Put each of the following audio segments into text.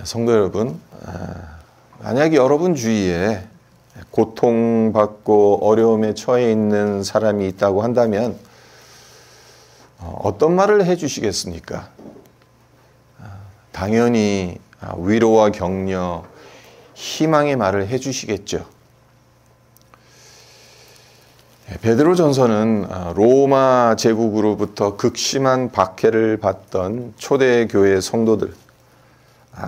성도 여러분, 만약 여러분 주위에 고통받고 어려움에 처해 있는 사람이 있다고 한다면 어떤 말을 해주시겠습니까? 당연히 위로와 격려, 희망의 말을 해주시겠죠. 베드로전서는 로마 제국으로부터 극심한 박해를 받던 초대교회 성도들,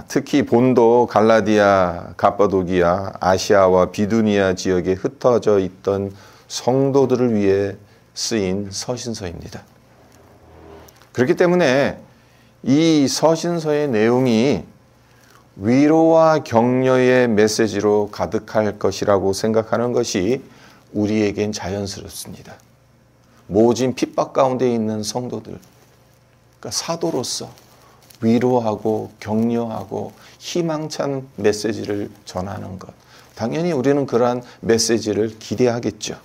특히 본도 갈라디아, 갑바도기아, 아시아와 비두니아 지역에 흩어져 있던 성도들을 위해 쓰인 서신서입니다. 그렇기 때문에 이 서신서의 내용이 위로와 격려의 메시지로 가득할 것이라고 생각하는 것이 우리에겐 자연스럽습니다. 모진 핍박 가운데 있는 성도들, 그러니까 사도로서 위로하고 격려하고 희망찬 메시지를 전하는 것. 당연히 우리는 그러한 메시지를 기대하겠죠.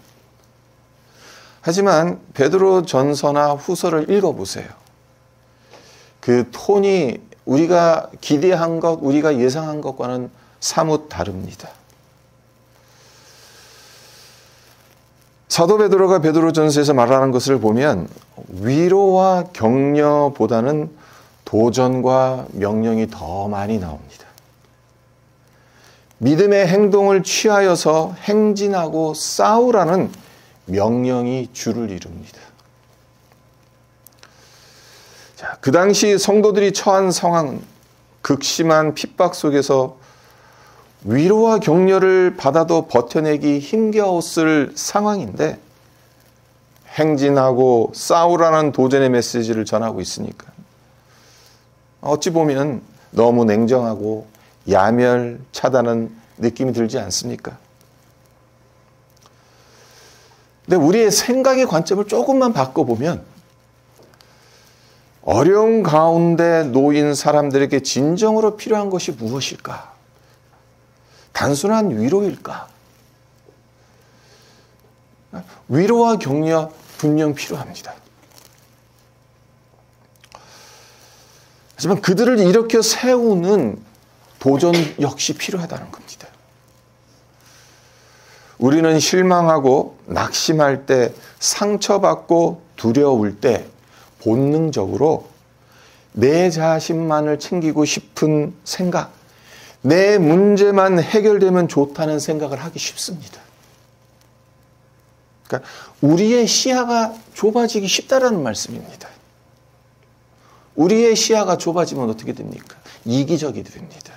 하지만 베드로 전서나 후서를 읽어보세요. 그 톤이 우리가 기대한 것, 우리가 예상한 것과는 사뭇 다릅니다. 사도 베드로가 베드로전서에서 말하는 것을 보면 위로와 격려보다는 도전과 명령이 더 많이 나옵니다. 믿음의 행동을 취하여서 행진하고 싸우라는 명령이 주를 이룹니다. 자, 그 당시 성도들이 처한 상황은 극심한 핍박 속에서 위로와 격려를 받아도 버텨내기 힘겨웠을 상황인데 행진하고 싸우라는 도전의 메시지를 전하고 있으니까 어찌 보면 너무 냉정하고 야멸차다는 느낌이 들지 않습니까? 근데 우리의 생각의 관점을 조금만 바꿔보면 어려운 가운데 놓인 사람들에게 진정으로 필요한 것이 무엇일까? 단순한 위로일까? 위로와 격려 분명 필요합니다. 하지만 그들을 일으켜 세우는 도전 역시 필요하다는 겁니다. 우리는 실망하고 낙심할 때, 상처받고 두려울 때 본능적으로 내 자신만을 챙기고 싶은 생각, 내 문제만 해결되면 좋다는 생각을 하기 쉽습니다. 그러니까 우리의 시야가 좁아지기 쉽다라는 말씀입니다. 우리의 시야가 좁아지면 어떻게 됩니까? 이기적이 됩니다.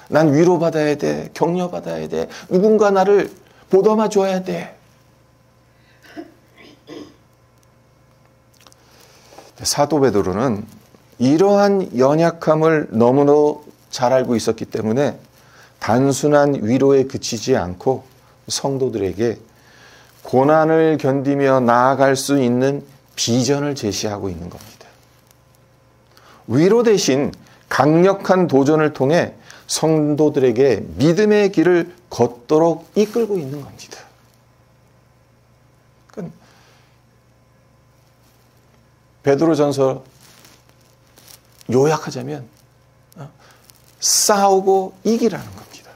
난 위로받아야 돼. 격려받아야 돼. 누군가 나를 보듬어 줘야 돼. 사도 베드로는 이러한 연약함을 너무나 잘 알고 있었기 때문에 단순한 위로에 그치지 않고 성도들에게 고난을 견디며 나아갈 수 있는 비전을 제시하고 있는 겁니다. 위로 대신 강력한 도전을 통해 성도들에게 믿음의 길을 걷도록 이끌고 있는 겁니다. 그러니까 베드로전서 요약하자면 싸우고 이기라는 겁니다.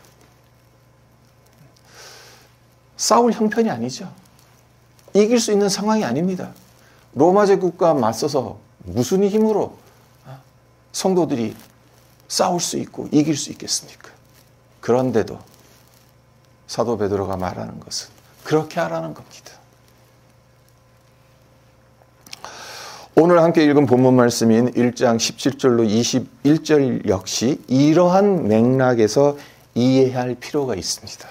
싸울 형편이 아니죠. 이길 수 있는 상황이 아닙니다. 로마 제국과 맞서서 무슨 힘으로 성도들이 싸울 수 있고 이길 수 있겠습니까? 그런데도 사도 베드로가 말하는 것은 그렇게 하라는 겁니다. 오늘 함께 읽은 본문 말씀인 1장 17절로 21절 역시 이러한 맥락에서 이해할 필요가 있습니다.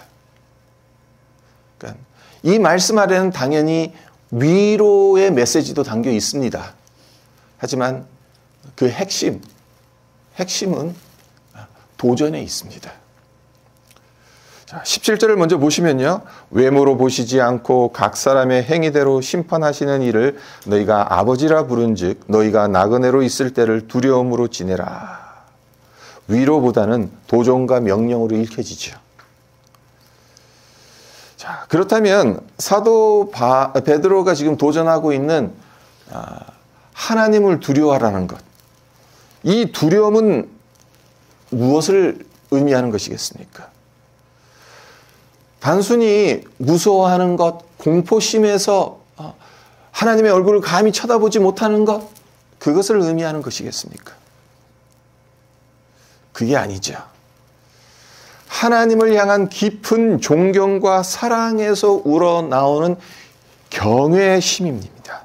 그러니까 이 말씀 아래는 당연히 위로의 메시지도 담겨 있습니다. 하지만 그 핵심은 도전에 있습니다. 자, 17절을 먼저 보시면요. 외모로 보시지 않고 각 사람의 행위대로 심판하시는 이를 너희가 아버지라 부른즉 너희가 나그네로 있을 때를 두려움으로 지내라. 위로보다는 도전과 명령으로 읽혀지죠. 자, 그렇다면 사도 베드로가 지금 도전하고 있는 하나님을 두려워하라는 것. 이 두려움은 무엇을 의미하는 것이겠습니까? 단순히 무서워하는 것, 공포심에서 하나님의 얼굴을 감히 쳐다보지 못하는 것, 그것을 의미하는 것이겠습니까? 그게 아니죠. 하나님을 향한 깊은 존경과 사랑에서 우러나오는 경외심입니다.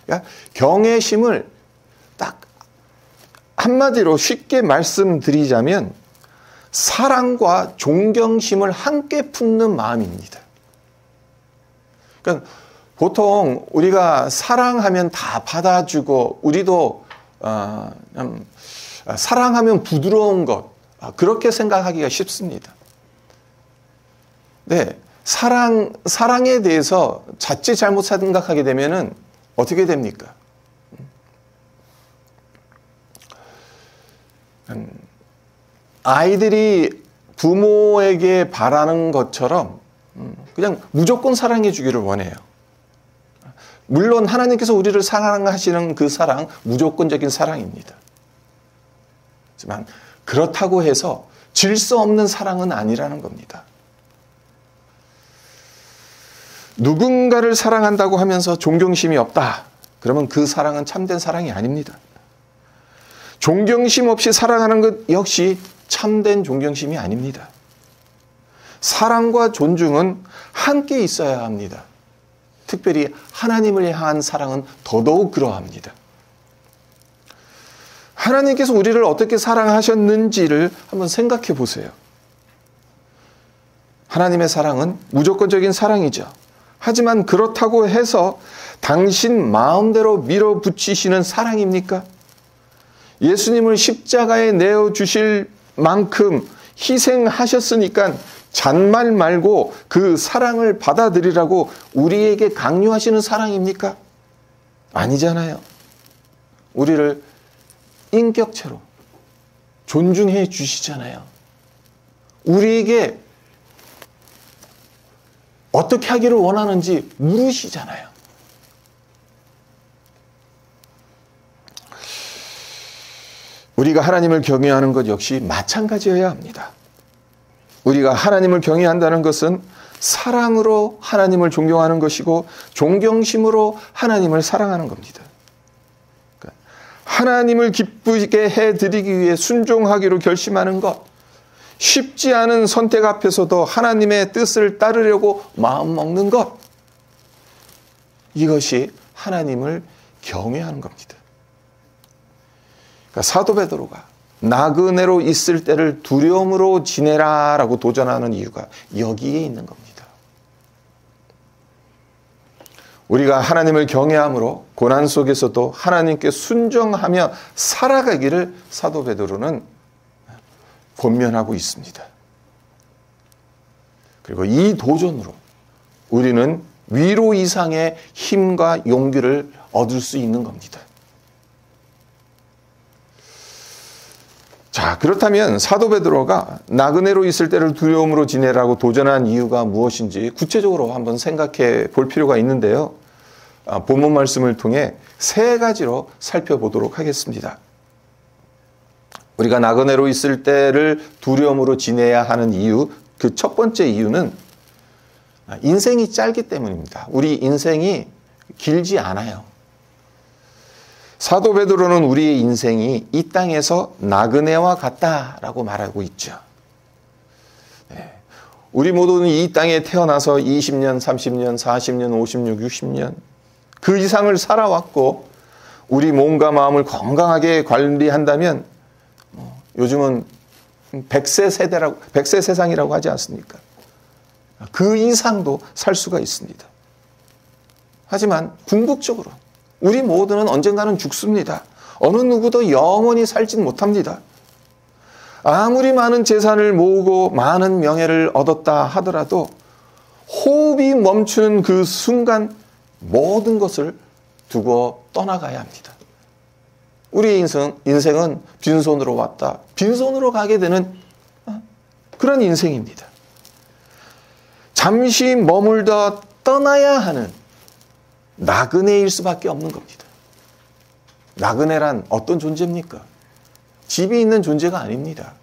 그러니까 경외심을 딱 한마디로 쉽게 말씀드리자면 사랑과 존경심을 함께 품는 마음입니다. 그러니까 보통 우리가 사랑하면 다 받아주고 우리도 사랑하면 부드러운 것 그렇게 생각하기가 쉽습니다. 네, 사랑에 대해서 자칫 잘못 생각하게 되면은 어떻게 됩니까? 아이들이 부모에게 바라는 것처럼 그냥 무조건 사랑해 주기를 원해요. 물론 하나님께서 우리를 사랑하시는 그 사랑, 무조건적인 사랑입니다. 하지만 그렇다고 해서 질서 없는 사랑은 아니라는 겁니다. 누군가를 사랑한다고 하면서 존경심이 없다. 그러면 그 사랑은 참된 사랑이 아닙니다. 존경심 없이 사랑하는 것 역시 참된 존경심이 아닙니다. 사랑과 존중은 함께 있어야 합니다. 특별히 하나님을 향한 사랑은 더더욱 그러합니다. 하나님께서 우리를 어떻게 사랑하셨는지를 한번 생각해 보세요. 하나님의 사랑은 무조건적인 사랑이죠. 하지만 그렇다고 해서 당신 마음대로 밀어붙이시는 사랑입니까? 예수님을 십자가에 내어주실 만큼 희생하셨으니까 잔말 말고 그 사랑을 받아들이라고 우리에게 강요하시는 사랑입니까? 아니잖아요. 우리를 인격체로 존중해 주시잖아요. 우리에게 어떻게 하기를 원하는지 물으시잖아요. 우리가 하나님을 경외하는 것 역시 마찬가지여야 합니다. 우리가 하나님을 경외한다는 것은 사랑으로 하나님을 존경하는 것이고 존경심으로 하나님을 사랑하는 겁니다. 하나님을 기쁘게 해드리기 위해 순종하기로 결심하는 것, 쉽지 않은 선택 앞에서도 하나님의 뜻을 따르려고 마음먹는 것, 이것이 하나님을 경외하는 겁니다. 그러니까 사도 베드로가 나그네로 있을 때를 두려움으로 지내라 라고 도전하는 이유가 여기에 있는 겁니다. 우리가 하나님을 경외함으로 고난 속에서도 하나님께 순종하며 살아가기를 사도 베드로는 권면하고 있습니다. 그리고 이 도전으로 우리는 위로 이상의 힘과 용기를 얻을 수 있는 겁니다. 자, 그렇다면 사도 베드로가 나그네로 있을 때를 두려움으로 지내라고 도전한 이유가 무엇인지 구체적으로 한번 생각해 볼 필요가 있는데요. 본문 말씀을 통해 세 가지로 살펴보도록 하겠습니다. 우리가 나그네로 있을 때를 두려움으로 지내야 하는 이유, 그 첫 번째 이유는 인생이 짧기 때문입니다. 우리 인생이 길지 않아요. 사도 베드로는 우리의 인생이 이 땅에서 나그네와 같다라고 말하고 있죠. 우리 모두는 이 땅에 태어나서 20년, 30년, 40년, 50년, 60년 그 이상을 살아왔고 우리 몸과 마음을 건강하게 관리한다면 요즘은 100세 세대라고, 100세 세상이라고 하지 않습니까? 그 이상도 살 수가 있습니다. 하지만 궁극적으로 우리 모두는 언젠가는 죽습니다. 어느 누구도 영원히 살진 못합니다. 아무리 많은 재산을 모으고 많은 명예를 얻었다 하더라도 호흡이 멈추는 그 순간 모든 것을 두고 떠나가야 합니다. 우리의 인생은 빈손으로 왔다, 빈손으로 가게 되는 그런 인생입니다. 잠시 머물다 떠나야 하는 나그네일 수밖에 없는 겁니다. 나그네란 어떤 존재입니까? 집이 있는 존재가 아닙니다.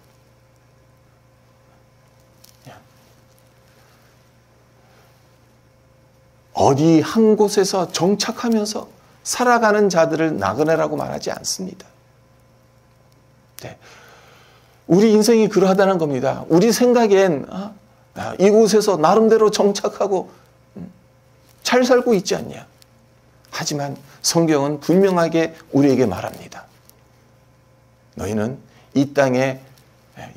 어디 한 곳에서 정착하면서 살아가는 자들을 나그네라고 말하지 않습니다. 네. 우리 인생이 그러하다는 겁니다. 우리 생각엔 이곳에서 나름대로 정착하고 잘 살고 있지 않냐. 하지만 성경은 분명하게 우리에게 말합니다. 너희는 이 땅에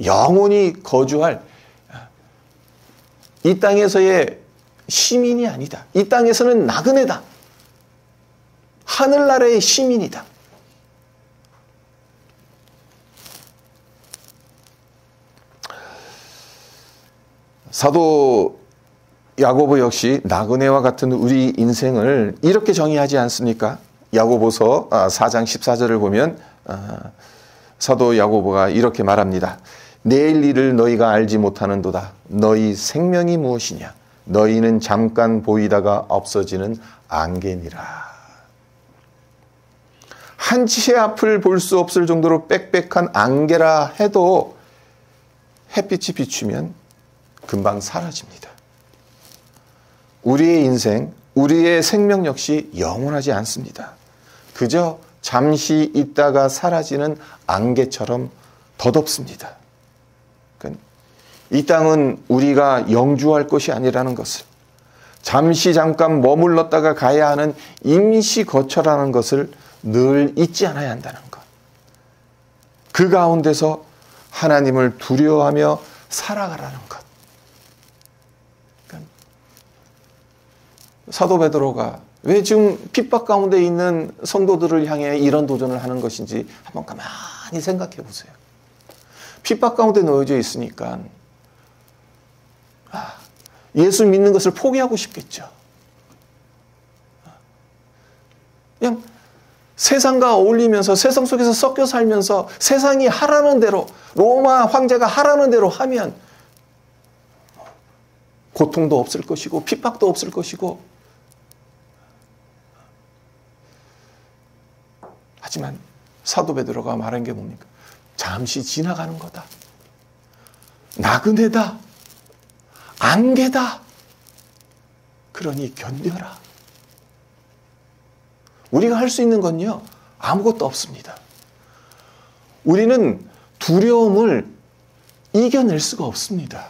영원히 거주할 이 땅에서의 시민이 아니다. 이 땅에서는 나그네다. 하늘나라의 시민이다. 사도 야고보 역시 나그네와 같은 우리 인생을 이렇게 정의하지 않습니까? 야고보서 4장 14절을 보면 사도 야고보가 이렇게 말합니다. 내일 일을 너희가 알지 못하는도다. 너희 생명이 무엇이냐? 너희는 잠깐 보이다가 없어지는 안개니라. 한치의 앞을 볼 수 없을 정도로 빽빽한 안개라 해도 햇빛이 비추면 금방 사라집니다. 우리의 인생, 우리의 생명 역시 영원하지 않습니다. 그저 잠시 있다가 사라지는 안개처럼 덧없습니다. 이 땅은 우리가 영주할 것이 아니라는 것을, 잠시 잠깐 머물렀다가 가야 하는 임시 거처라는 것을 늘 잊지 않아야 한다는 것. 그 가운데서 하나님을 두려워하며 살아가라는 것. 사도 베드로가 왜 지금 핍박 가운데 있는 성도들을 향해 이런 도전을 하는 것인지 한번 가만히 생각해 보세요. 핍박 가운데 놓여져 있으니까 예수 믿는 것을 포기하고 싶겠죠. 그냥 세상과 어울리면서 세상 속에서 섞여 살면서 세상이 하라는 대로, 로마 황제가 하라는 대로 하면 고통도 없을 것이고 핍박도 없을 것이고, 하지만 사도 베드로가 말한 게 뭡니까? 잠시 지나가는 거다. 나그네다. 안개다. 그러니 견뎌라. 우리가 할 수 있는 건요, 아무것도 없습니다. 우리는 두려움을 이겨낼 수가 없습니다.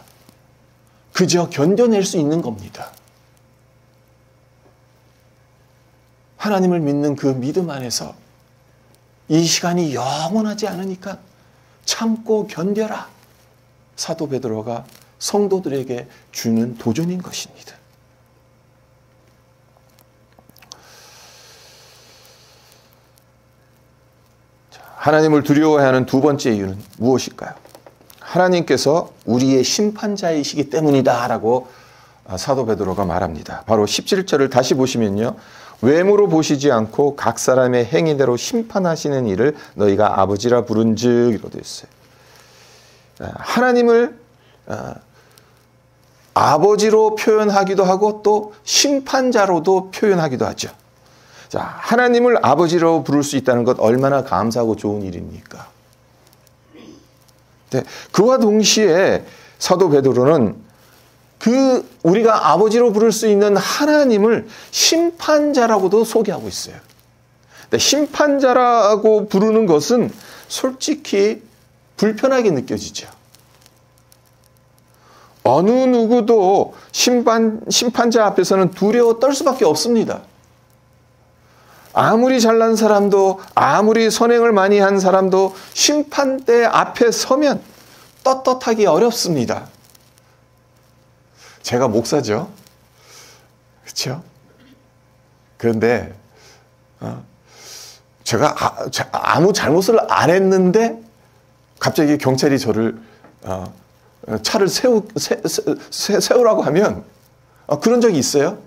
그저 견뎌낼 수 있는 겁니다. 하나님을 믿는 그 믿음 안에서 이 시간이 영원하지 않으니까 참고 견뎌라. 사도 베드로가 성도들에게 주는 도전인 것입니다. 하나님을 두려워해야 하는 두 번째 이유는 무엇일까요? 하나님께서 우리의 심판자이시기 때문이다라고 사도 베드로가 말합니다. 바로 17절을 다시 보시면요. 외모로 보시지 않고 각 사람의 행위대로 심판하시는 이를 너희가 아버지라 부른즉 이렇게 되어 있어요. 하나님을 아버지로 표현하기도 하고 또 심판자로도 표현하기도 하죠. 자, 하나님을 아버지로 부를 수 있다는 것 얼마나 감사하고 좋은 일입니까? 네, 그와 동시에 사도 베드로는 우리가 아버지로 부를 수 있는 하나님을 심판자라고도 소개하고 있어요. 네, 심판자라고 부르는 것은 솔직히 불편하게 느껴지죠. 어느 누구도 심판자 앞에서는 두려워 떨 수밖에 없습니다. 아무리 잘난 사람도, 아무리 선행을 많이 한 사람도 심판대 앞에 서면 떳떳하기 어렵습니다. 제가 목사죠. 그렇죠? 그런데 제가 아무 잘못을 안 했는데 갑자기 경찰이 저를 차를 세우라고 하면 그런 적이 있어요.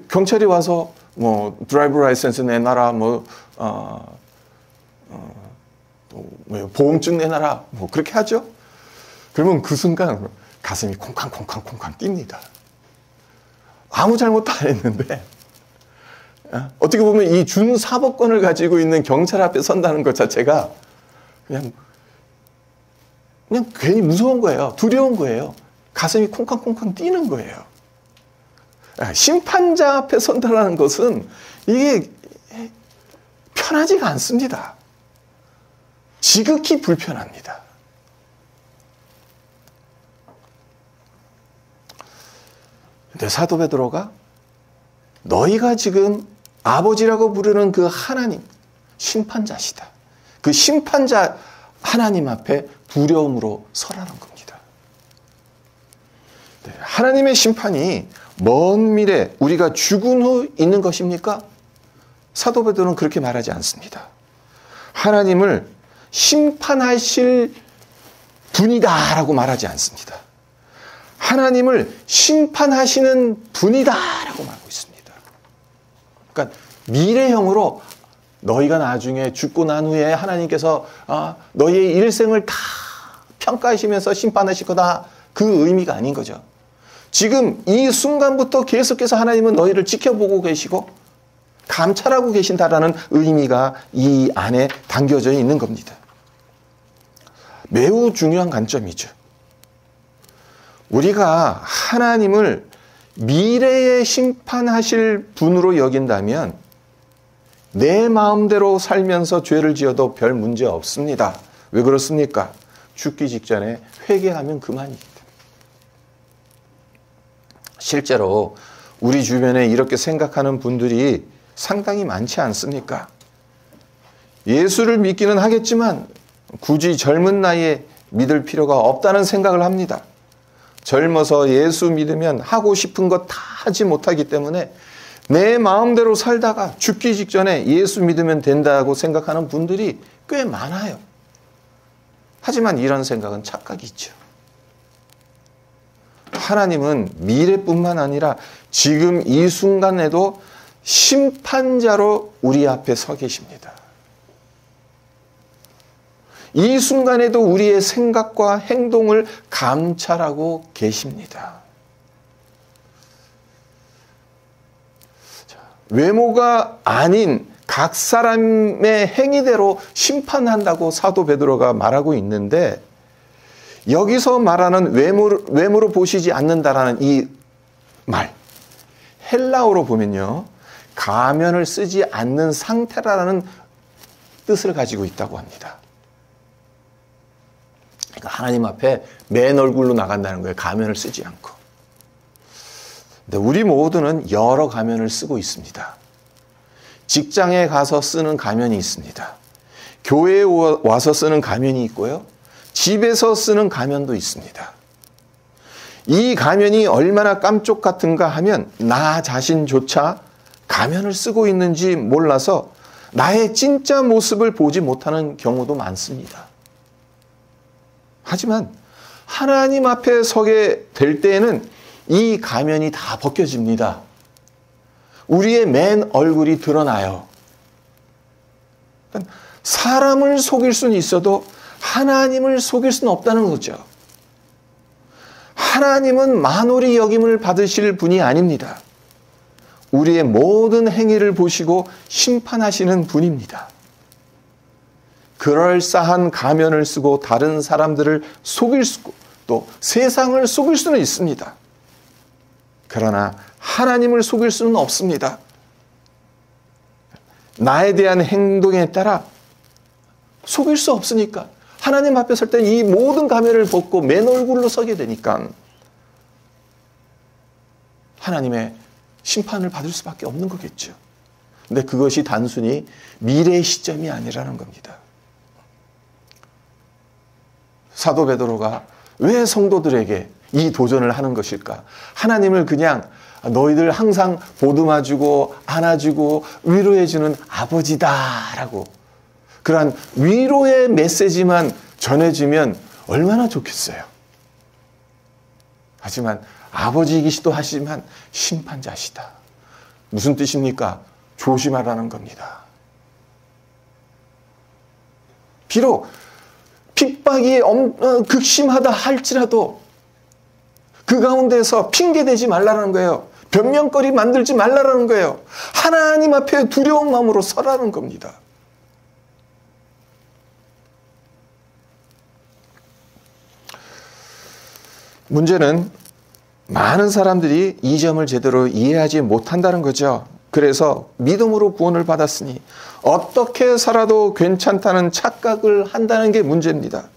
경찰이 와서 뭐 드라이브 라이센스 내놔라, 보험증 내놔라, 뭐 그렇게 하죠. 그러면 그 순간 가슴이 콩쾅콩쾅콩쾅 뜁니다. 아무 잘못도 안 했는데 어떻게 보면 이 준사법권을 가지고 있는 경찰 앞에 선다는 것 자체가 그냥 괜히 무서운 거예요. 두려운 거예요. 가슴이 콩쾅콩쾅 뛰는 거예요. 심판자 앞에 선다라는 것은 이게 편하지가 않습니다. 지극히 불편합니다. 근데 사도 베드로가 너희가 지금 아버지라고 부르는 그 하나님, 심판자시다. 그 심판자 하나님 앞에 두려움으로 서라는 겁니다. 네, 하나님의 심판이 먼 미래 우리가 죽은 후 있는 것입니까? 사도 베드로는 그렇게 말하지 않습니다. 하나님을 심판하실 분이다라고 말하지 않습니다. 하나님을 심판하시는 분이다라고 말하고 있습니다. 그러니까 미래형으로 너희가 나중에 죽고 난 후에 하나님께서 너희의 일생을 다 평가하시면서 심판하실 거다. 그 의미가 아닌 거죠. 지금 이 순간부터 계속해서 하나님은 너희를 지켜보고 계시고 감찰하고 계신다라는 의미가 이 안에 담겨져 있는 겁니다. 매우 중요한 관점이죠. 우리가 하나님을 미래에 심판하실 분으로 여긴다면 내 마음대로 살면서 죄를 지어도 별 문제 없습니다. 왜 그렇습니까? 죽기 직전에 회개하면 그만입니다. 실제로 우리 주변에 이렇게 생각하는 분들이 상당히 많지 않습니까? 예수를 믿기는 하겠지만 굳이 젊은 나이에 믿을 필요가 없다는 생각을 합니다. 젊어서 예수 믿으면 하고 싶은 것 다 하지 못하기 때문에 내 마음대로 살다가 죽기 직전에 예수 믿으면 된다고 생각하는 분들이 꽤 많아요. 하지만 이런 생각은 착각이죠. 하나님은 미래뿐만 아니라 지금 이 순간에도 심판자로 우리 앞에 서 계십니다. 이 순간에도 우리의 생각과 행동을 감찰하고 계십니다. 외모가 아닌 각 사람의 행위대로 심판한다고 사도 베드로가 말하고 있는데 여기서 말하는 외모로 보시지 않는다라는 이 말, 헬라어로 보면요, 가면을 쓰지 않는 상태라는 뜻을 가지고 있다고 합니다. 그러니까 하나님 앞에 맨 얼굴로 나간다는 거예요. 가면을 쓰지 않고. 근데 우리 모두는 여러 가면을 쓰고 있습니다. 직장에 가서 쓰는 가면이 있습니다. 교회에 와서 쓰는 가면이 있고요. 집에서 쓰는 가면도 있습니다. 이 가면이 얼마나 깜쪽 같은가 하면 나 자신조차 가면을 쓰고 있는지 몰라서 나의 진짜 모습을 보지 못하는 경우도 많습니다. 하지만 하나님 앞에 서게 될 때에는 이 가면이 다 벗겨집니다. 우리의 맨 얼굴이 드러나요. 사람을 속일 수는 있어도 하나님을 속일 수는 없다는 거죠. 하나님은 만홀히 여김을 받으실 분이 아닙니다. 우리의 모든 행위를 보시고 심판하시는 분입니다. 그럴싸한 가면을 쓰고 다른 사람들을 속일 수, 또 세상을 속일 수는 있습니다. 그러나 하나님을 속일 수는 없습니다. 나에 대한 행동에 따라 속일 수 없으니까 하나님 앞에 설 때 이 모든 가면을 벗고 맨 얼굴로 서게 되니까 하나님의 심판을 받을 수밖에 없는 거겠죠. 근데 그것이 단순히 미래의 시점이 아니라는 겁니다. 사도 베드로가 왜 성도들에게 이 도전을 하는 것일까? 하나님을 그냥 너희들 항상 보듬어주고 안아주고 위로해주는 아버지다라고 그러한 위로의 메시지만 전해주면 얼마나 좋겠어요. 하지만 아버지이기도 하지만 심판자시다. 무슨 뜻입니까? 조심하라는 겁니다. 비록 핍박이 극심하다 할지라도 그 가운데서 핑계대지 말라는 거예요. 변명거리 만들지 말라라는 거예요. 하나님 앞에 두려운 마음으로 서라는 겁니다. 문제는 많은 사람들이 이 점을 제대로 이해하지 못한다는 거죠. 그래서 믿음으로 구원을 받았으니 어떻게 살아도 괜찮다는 착각을 한다는 게 문제입니다.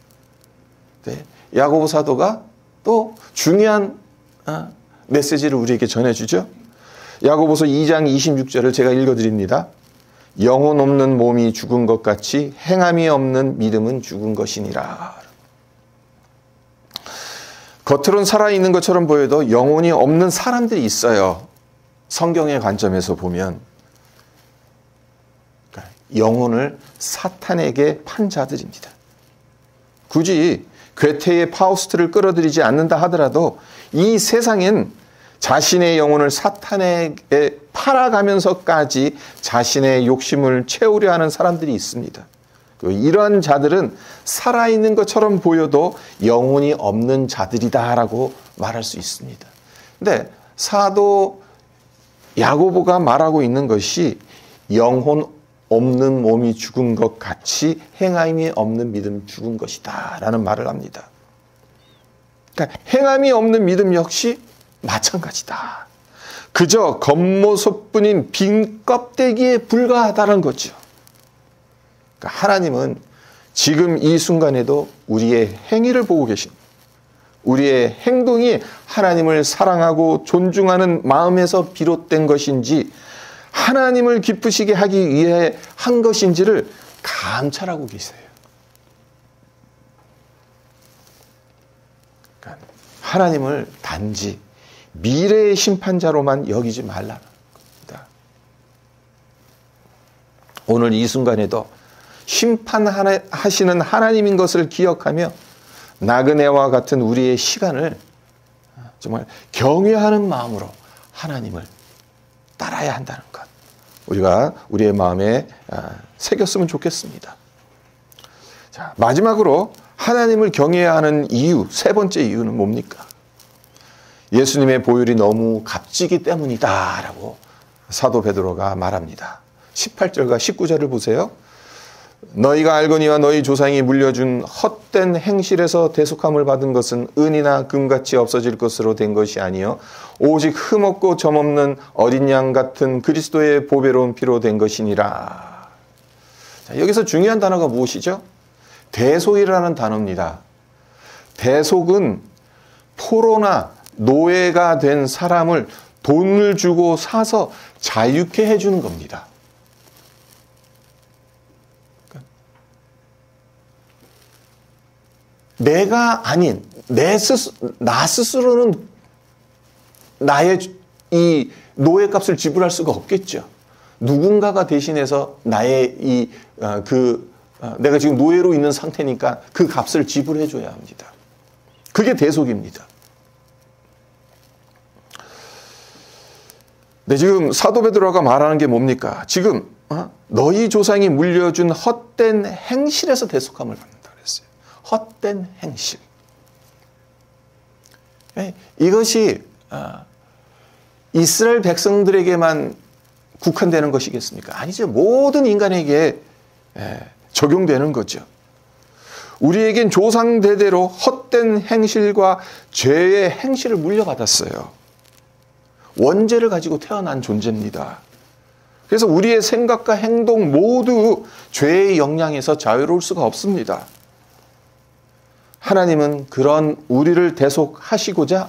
네, 야고보 사도가 또 중요한 메시지를 우리에게 전해주죠. 야고보서 2장 26절을 제가 읽어드립니다. 영혼 없는 몸이 죽은 것 같이 행함이 없는 믿음은 죽은 것이니라. 겉으로는 살아있는 것처럼 보여도 영혼이 없는 사람들이 있어요. 성경의 관점에서 보면 영혼을 사탄에게 판 자들입니다. 굳이 괴테의 파우스트를 끌어들이지 않는다 하더라도 이 세상엔 자신의 영혼을 사탄에게 팔아가면서까지 자신의 욕심을 채우려 하는 사람들이 있습니다. 이러한 자들은 살아있는 것처럼 보여도 영혼이 없는 자들이다라고 말할 수 있습니다. 근데 사도 야고보가 말하고 있는 것이 영혼 없는 몸이 죽은 것 같이 행함이 없는 믿음 죽은 것이다 라는 말을 합니다. 그러니까 행함이 없는 믿음 역시 마찬가지다. 그저 겉모습뿐인 빈 껍데기에 불과하다는 거죠. 그러니까 하나님은 지금 이 순간에도 우리의 행위를 보고 계십니다. 우리의 행동이 하나님을 사랑하고 존중하는 마음에서 비롯된 것인지 하나님을 기쁘시게 하기 위해 한 것인지를 감찰하고 계세요. 그러니까 하나님을 단지 미래의 심판자로만 여기지 말라는 겁니다. 오늘 이 순간에도 심판하시는 하나님인 것을 기억하며 나그네와 같은 우리의 시간을 정말 경외하는 마음으로 하나님을 따라야 한다는 것, 우리가 우리의 마음에 새겼으면 좋겠습니다. 자, 마지막으로 하나님을 경외해야 하는 이유, 세 번째 이유는 뭡니까? 예수님의 보혈이 너무 값지기 때문이다 라고 사도 베드로가 말합니다. 18절과 19절을 보세요. 너희가 알거니와 너희 조상이 물려준 헛된 행실에서 대속함을 받은 것은 은이나 금같이 없어질 것으로 된 것이 아니요 오직 흠없고 점없는 어린 양 같은 그리스도의 보배로운 피로 된 것이니라. 자, 여기서 중요한 단어가 무엇이죠? 대속이라는 단어입니다. 대속은 포로나 노예가 된 사람을 돈을 주고 사서 자유케 해주는 겁니다. 내가 아닌 나 스스로는 나의 이 노예값을 지불할 수가 없겠죠. 누군가가 대신해서 나의 내가 지금 노예로 있는 상태니까 그 값을 지불해 줘야 합니다. 그게 대속입니다. 네, 지금 사도 베드로가 말하는 게 뭡니까? 지금 너희 조상이 물려준 헛된 행실에서 대속함을 받는다 그랬어요. 헛된 행실. 이것이 이스라엘 백성들에게만 국한되는 것이겠습니까? 아니죠. 모든 인간에게 적용되는 거죠. 우리에겐 조상 대대로 헛된 행실과 죄의 행실을 물려받았어요. 원죄를 가지고 태어난 존재입니다. 그래서 우리의 생각과 행동 모두 죄의 영향에서 자유로울 수가 없습니다. 하나님은 그런 우리를 대속하시고자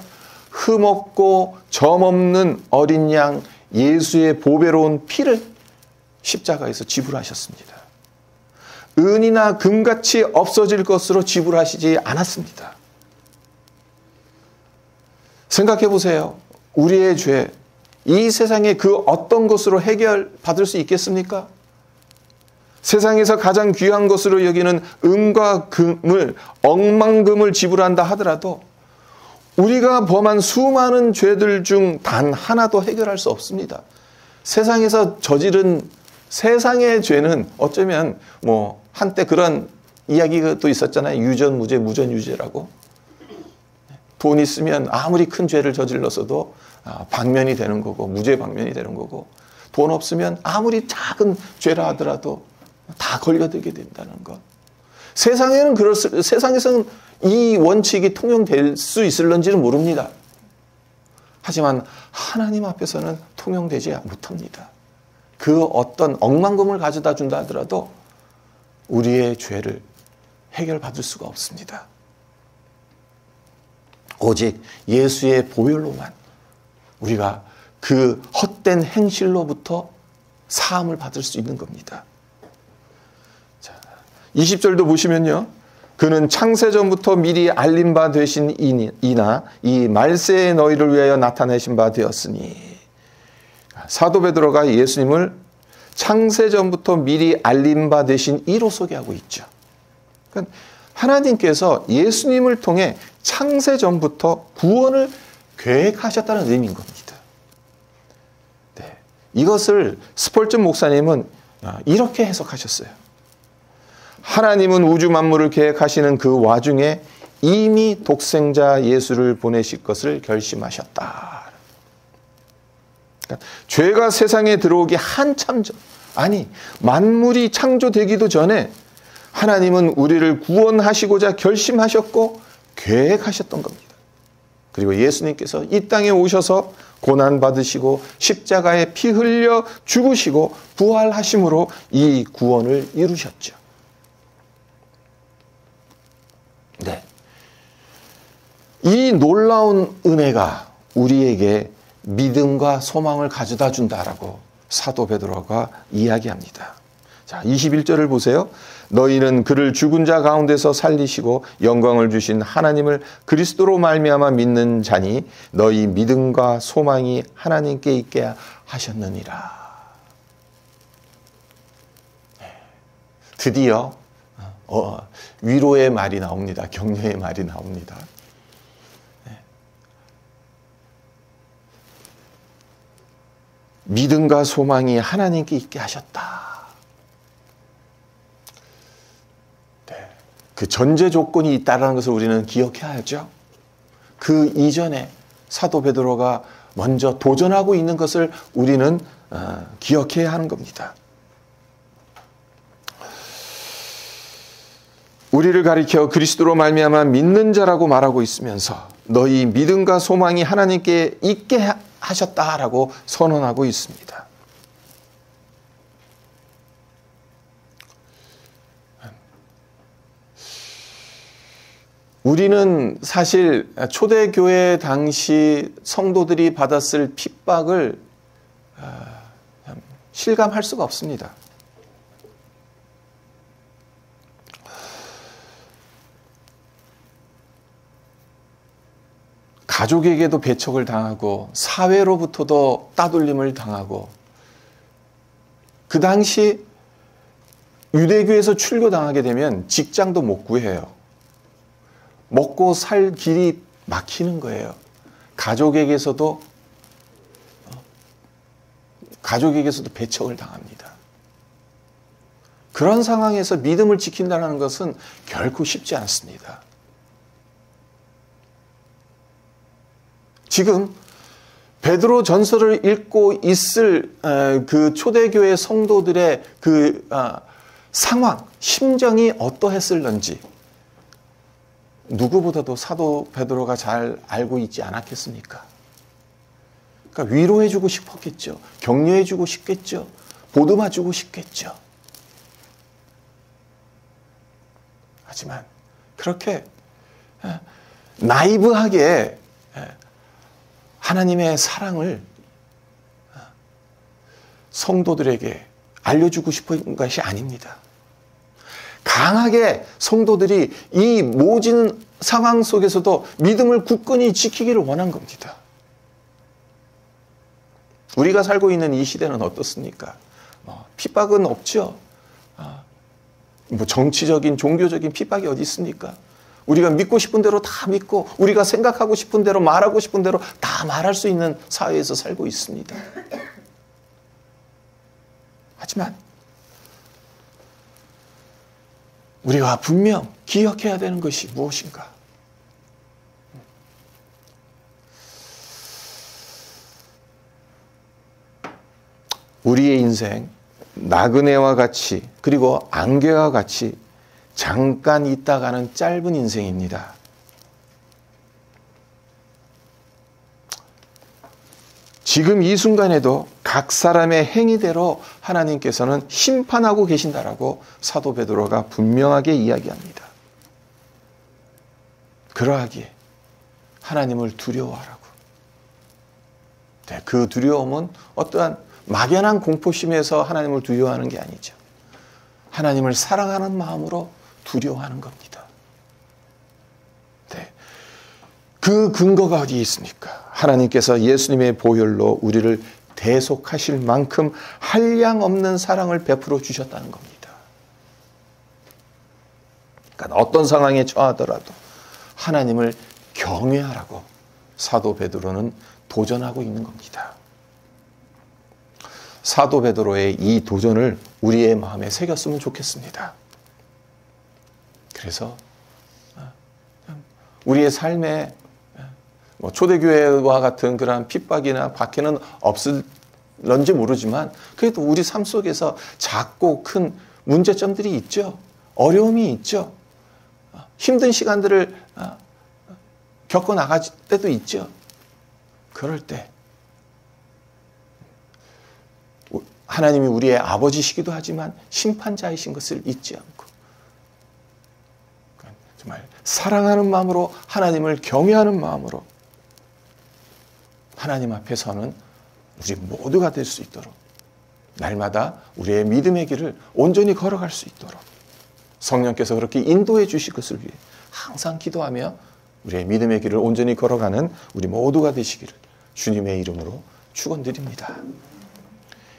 흠없고 점없는 어린 양 예수의 보배로운 피를 십자가에서 지불하셨습니다. 은이나 금같이 없어질 것으로 지불하시지 않았습니다. 생각해 보세요. 우리의 죄, 이 세상의 그 어떤 것으로 해결받을 수 있겠습니까? 세상에서 가장 귀한 것으로 여기는 은과 금을, 억만금을 지불한다 하더라도 우리가 범한 수많은 죄들 중 단 하나도 해결할 수 없습니다. 세상에서 저지른 세상의 죄는 어쩌면 한때 그런 이야기가 또 있었잖아요. 유전무죄, 무전유죄라고. 돈 있으면 아무리 큰 죄를 저질렀어도 방면이 되는 거고, 무죄 방면이 되는 거고, 돈 없으면 아무리 작은 죄라 하더라도 다 걸려들게 된다는 것. 세상에서는 이 원칙이 통용될 수 있을런지는 모릅니다. 하지만 하나님 앞에서는 통용되지 못합니다. 그 어떤 억만금을 가져다 준다 하더라도 우리의 죄를 해결받을 수가 없습니다. 오직 예수의 보혈로만 우리가 그 헛된 행실로부터 사함을 받을 수 있는 겁니다. 자, 20절도 보시면요. 그는 창세전부터 미리 알린 바 되신 이나 이 말세에 너희를 위하여 나타내신 바 되었으니, 사도 베드로가 예수님을 창세전부터 미리 알린 바 되신 이로 소개하고 있죠. 그러니까 하나님께서 예수님을 통해 창세전부터 구원을 계획하셨다는 의미인 겁니다. 네. 이것을 스펄전 목사님은 이렇게 해석하셨어요. 하나님은 우주 만물을 계획하시는 그 와중에 이미 독생자 예수를 보내실 것을 결심하셨다. 그러니까 죄가 세상에 들어오기 한참 전, 아니 만물이 창조되기도 전에 하나님은 우리를 구원하시고자 결심하셨고 계획하셨던 겁니다. 그리고 예수님께서 이 땅에 오셔서 고난받으시고 십자가에 피 흘려 죽으시고 부활하심으로 이 구원을 이루셨죠. 네. 이 놀라운 은혜가 우리에게 믿음과 소망을 가져다 준다라고 사도 베드로가 이야기합니다. 자, 21절을 보세요. 너희는 그를 죽은 자 가운데서 살리시고 영광을 주신 하나님을 그리스도로 말미암아 믿는 자니 너희 믿음과 소망이 하나님께 있게 하셨느니라. 드디어 위로의 말이 나옵니다. 격려의 말이 나옵니다. 믿음과 소망이 하나님께 있게 하셨다. 그 전제 조건이 있다는 것을 우리는 기억해야죠. 그 이전에 사도 베드로가 먼저 도전하고 있는 것을 우리는 기억해야 하는 겁니다. 우리를 가리켜 그리스도로 말미암아 믿는 자라고 말하고 있으면서 너희 믿음과 소망이 하나님께 있게 하셨다라고 선언하고 있습니다. 우리는 사실 초대교회 당시 성도들이 받았을 핍박을 실감할 수가 없습니다. 가족에게도 배척을 당하고 사회로부터도 따돌림을 당하고, 그 당시 유대교에서 출교당하게 되면 직장도 못 구해요. 먹고 살 길이 막히는 거예요. 가족에게서도 배척을 당합니다. 그런 상황에서 믿음을 지킨다는 것은 결코 쉽지 않습니다. 지금 베드로 전서를 읽고 있을 그 초대교회 성도들의 그 상황, 심정이 어떠했을런지 누구보다도 사도 베드로가 잘 알고 있지 않았겠습니까? 그러니까 위로해주고 싶었겠죠. 격려해주고 싶겠죠. 보듬어주고 싶겠죠. 하지만 그렇게 나이브하게 하나님의 사랑을 성도들에게 알려주고 싶은 것이 아닙니다. 강하게 성도들이 이 모진 상황 속에서도 믿음을 굳건히 지키기를 원한 겁니다. 우리가 살고 있는 이 시대는 어떻습니까? 핍박은 없죠. 정치적인, 종교적인 핍박이 어디 있습니까? 우리가 믿고 싶은 대로 다 믿고, 우리가 생각하고 싶은 대로, 말하고 싶은 대로 다 말할 수 있는 사회에서 살고 있습니다. 하지만 우리가 분명 기억해야 되는 것이 무엇인가? 우리의 인생 나그네와 같이 그리고 안개와 같이 잠깐 있다가는 짧은 인생입니다. 지금 이 순간에도 각 사람의 행위대로 하나님께서는 심판하고 계신다라고 사도 베드로가 분명하게 이야기합니다. 그러하기에 하나님을 두려워하라고. 네, 그 두려움은 어떠한 막연한 공포심에서 하나님을 두려워하는 게 아니죠. 하나님을 사랑하는 마음으로 두려워하는 겁니다. 네. 그 근거가 어디에 있습니까? 하나님께서 예수님의 보혈로 우리를 대속하실 만큼 한량없는 사랑을 베풀어 주셨다는 겁니다. 그러니까 어떤 상황에 처하더라도 하나님을 경외하라고 사도 베드로는 도전하고 있는 겁니다. 사도 베드로의 이 도전을 우리의 마음에 새겼으면 좋겠습니다. 그래서 우리의 삶에 초대교회와 같은 그런 핍박이나 박해는 없을런지 모르지만 그래도 우리 삶 속에서 작고 큰 문제점들이 있죠. 어려움이 있죠. 힘든 시간들을 겪어나갈 때도 있죠. 그럴 때 하나님이 우리의 아버지시기도 하지만 심판자이신 것을 잊지 않고 정말 사랑하는 마음으로 하나님을 경외하는 마음으로 하나님 앞에 서는 우리 모두가 될 수 있도록 날마다 우리의 믿음의 길을 온전히 걸어갈 수 있도록 성령께서 그렇게 인도해 주실 것을 위해 항상 기도하며 우리의 믿음의 길을 온전히 걸어가는 우리 모두가 되시기를 주님의 이름으로 축원드립니다.